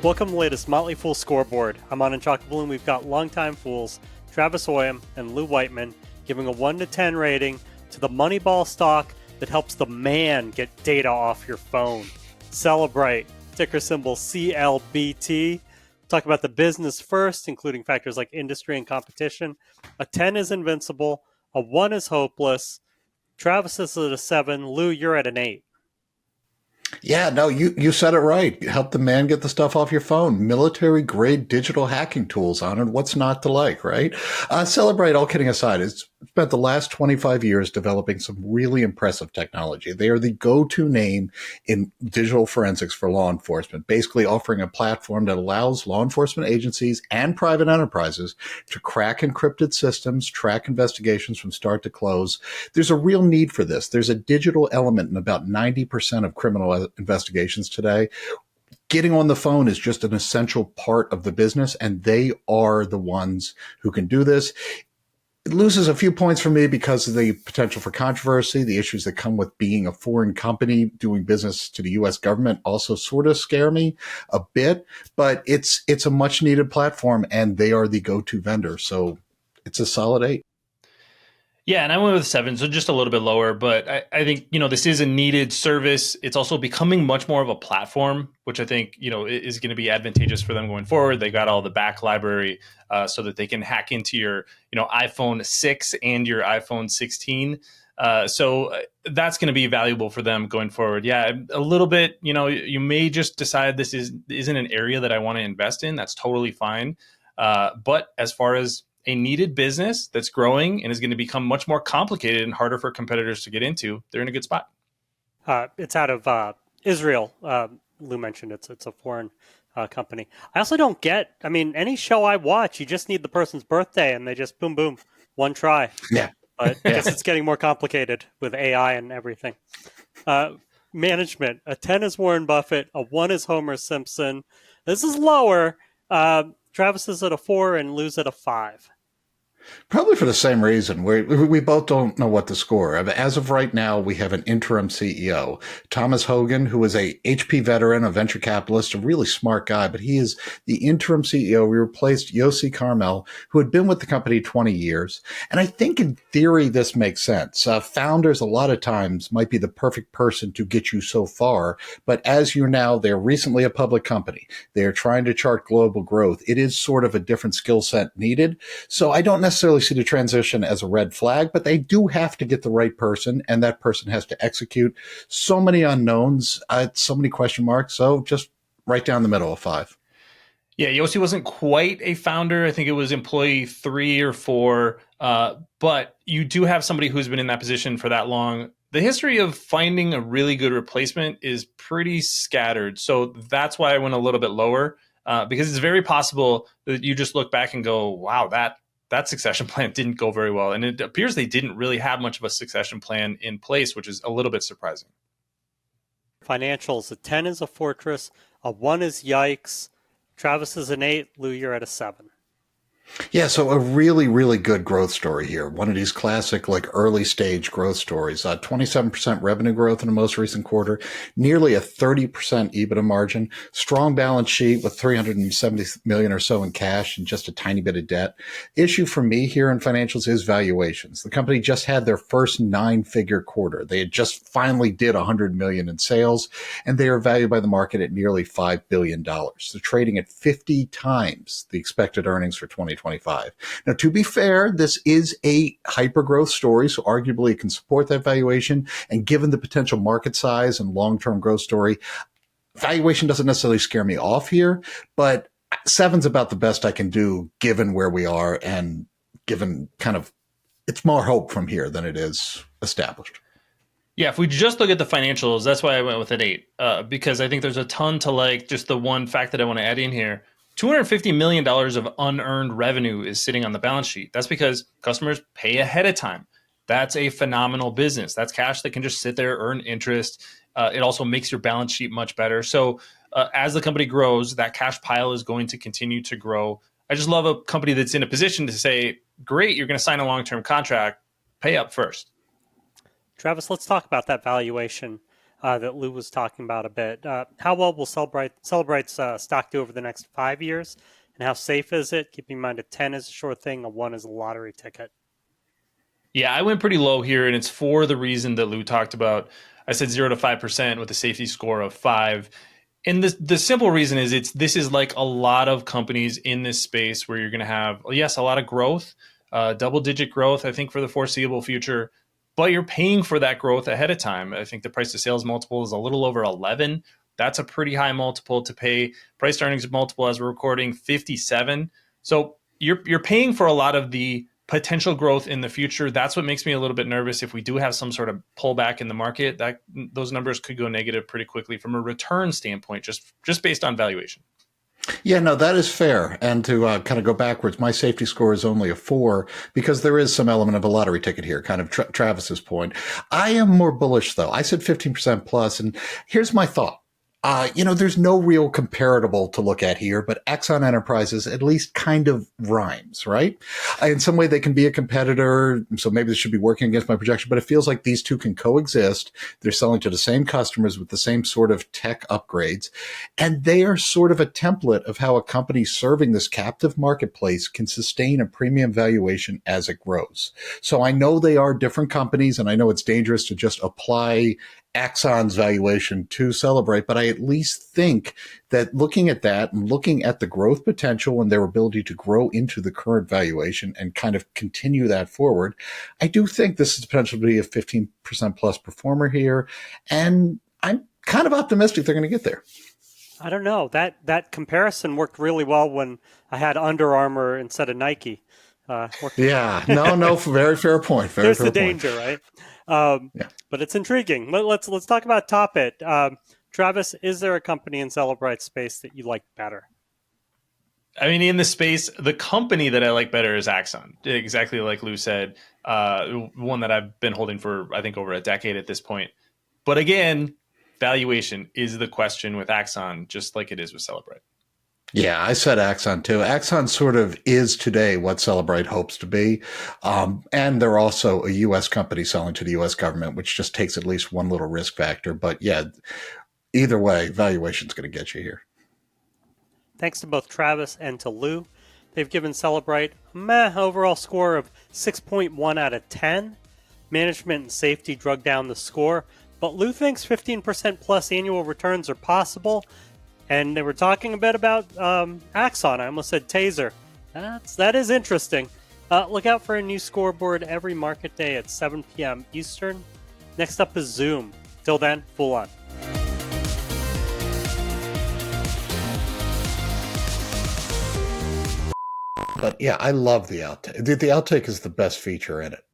Welcome to the latest Motley Fool scoreboard. I'm Anand Chokkavelu, and we've got longtime fools Travis Hoium and Lou Whiteman giving a 1 to 10 rating to the Moneyball stock that helps the man get data off your phone. Cellebrite, ticker symbol CLBT. Talk about the business first, including factors like industry and competition. A 10 is invincible. A 1 is hopeless. Travis is at a 7. Lou, you're at an 8. Yeah, no, you said it right. Help the man get the stuff off your phone. Military-grade digital hacking tools on it. What's not to like, right? Cellebrite, all kidding aside, has spent the last 25 years developing some really impressive technology. They are the go-to name in digital forensics for law enforcement, basically offering a platform that allows law enforcement agencies and private enterprises to crack encrypted systems, track investigations from start to close. There's a real need for this. There's a digital element in about 90% of criminal investigations today. Getting on the phone is just an essential part of the business, and they are the ones who can do this. It loses a few points for me because of the potential for controversy. The issues that come with being a foreign company doing business to the U.S. government also sort of scare me a bit, but it's a much needed platform, and they are the go-to vendor. So it's a solid 8. Yeah, and I went with 7, so just a little bit lower. But I think, this is a needed service. It's also becoming much more of a platform, which I think, is going to be advantageous for them going forward. They got all the back library so that they can hack into your, iPhone 6 and your iPhone 16. So that's going to be valuable for them going forward. Yeah, a little bit, you may just decide this isn't an area that I want to invest in. That's totally fine. But as far as a needed business that's growing and is going to become much more complicated and harder for competitors to get into, they're in a good spot. It's out of Israel. Lou mentioned it's a foreign company. I also don't get, any show I watch, you just need the person's birthday and they just boom, boom, one try. Yeah. But I guess it's getting more complicated with AI and everything. Management, a 10 is Warren Buffett, a 1 is Homer Simpson. This is lower. Travis is at a 4 and Lou's at a 5. Probably for the same reason. We both don't know what to score. As of right now, we have an interim CEO, Thomas Hogan, who is a HP veteran, a venture capitalist, a really smart guy, but he is the interim CEO. We replaced Yossi Carmel, who had been with the company 20 years. And I think in theory, this makes sense. Founders, a lot of times, might be the perfect person to get you so far. But as you know, they're recently a public company. They're trying to chart global growth. It is sort of a different skill set needed. So I don't necessarily see the transition as a red flag, but they do have to get the right person, and that person has to execute. So many unknowns, so many question marks. So just right down the middle of 5. Yeah, Yossi wasn't quite a founder. I think it was employee 3 or 4. But you do have somebody who's been in that position for that long. The history of finding a really good replacement is pretty scattered. So that's why I went a little bit lower, because it's very possible that you just look back and go, wow, that succession plan didn't go very well. And it appears they didn't really have much of a succession plan in place, which is a little bit surprising. Financials, a 10 is a fortress, a 1 is yikes. Travis is an 8, Lou, you're at a 7. Yeah, so a really, really good growth story here. One of these classic, early stage growth stories. 27% revenue growth in the most recent quarter, nearly a 30% EBITDA margin, strong balance sheet with $370 million or so in cash and just a tiny bit of debt. Issue for me here in financials is valuations. The company just had their first 9-figure quarter. They had just finally did $100 million in sales, and they are valued by the market at nearly $5 billion. They're trading at 50 times the expected earnings for 2025. Now, to be fair, this is a hyper-growth story, so arguably it can support that valuation. And given the potential market size and long-term growth story, valuation doesn't necessarily scare me off here, but 7's about the best I can do given where we are and given it's more hope from here than it is established. Yeah, if we just look at the financials, that's why I went with an 8, because I think there's a ton to like. Just the one fact that I want to add in here, $250 million of unearned revenue is sitting on the balance sheet. That's because customers pay ahead of time. That's a phenomenal business. That's cash that can just sit there, earn interest. It also makes your balance sheet much better. So as the company grows, that cash pile is going to continue to grow. I just love a company that's in a position to say, great, you're going to sign a long-term contract, pay up first. Travis, let's talk about that valuation. that Lou was talking about a bit. How well will Cellebrite's stock do over the next 5 years? And how safe is it? Keeping in mind a 10 is a sure thing, a 1 is a lottery ticket. Yeah, I went pretty low here, and it's for the reason that Lou talked about. I said 0 to 5% with a safety score of 5. And the simple reason is this is like a lot of companies in this space where you're going to have, yes, a lot of growth, double-digit growth, I think, for the foreseeable future, but you're paying for that growth ahead of time. I think the price to sales multiple is a little over 11. That's a pretty high multiple to pay. Price to earnings multiple as we're recording 57. So you're paying for a lot of the potential growth in the future. That's what makes me a little bit nervous. If we do have some sort of pullback in the market, that those numbers could go negative pretty quickly from a return standpoint, just based on valuation. Yeah, no, that is fair. And to kind of go backwards, my safety score is only a 4 because there is some element of a lottery ticket here, kind of Travis's point. I am more bullish, though. I said 15% plus, and here's my thought. There's no real comparable to look at here, but Axon Enterprises at least kind of rhymes, right? In some way, they can be a competitor, so maybe this should be working against my projection, but it feels like these two can coexist. They're selling to the same customers with the same sort of tech upgrades, and they are sort of a template of how a company serving this captive marketplace can sustain a premium valuation as it grows. So I know they are different companies, and I know it's dangerous to just apply Axon's valuation to Cellebrite, but I at least think that looking at that and looking at the growth potential and their ability to grow into the current valuation and kind of continue that forward, I do think this is potentially a 15% plus performer here. And I'm kind of optimistic they're going to get there. I don't know. That comparison worked really well when I had Under Armour instead of Nike. Yeah, no, very fair point. There's the danger, right? Yeah. But it's intriguing. Let's talk about Top It. Travis, is there a company in Cellebrite space that you like better? I mean, in the space, the company that I like better is Axon. Exactly like Lou said, one that I've been holding for, I think, over a decade at this point. But again, valuation is the question with Axon, just like it is with Cellebrite. Yeah, I said Axon too. Axon sort of is today what Cellebrite hopes to be. And they're also a U.S. company selling to the U.S. government, which just takes at least one little risk factor. But yeah, either way, valuation's going to get you here. Thanks to both Travis and to Lou. They've given Cellebrite a meh overall score of 6.1 out of 10. Management and safety drug down the score, but Lou thinks 15% plus annual returns are possible. And they were talking a bit about Axon. I almost said Taser. That is interesting. Look out for a new scoreboard every market day at 7 p.m. Eastern. Next up is Zoom. Till then, Fool on. But yeah, I love the outtake. The outtake is the best feature in it.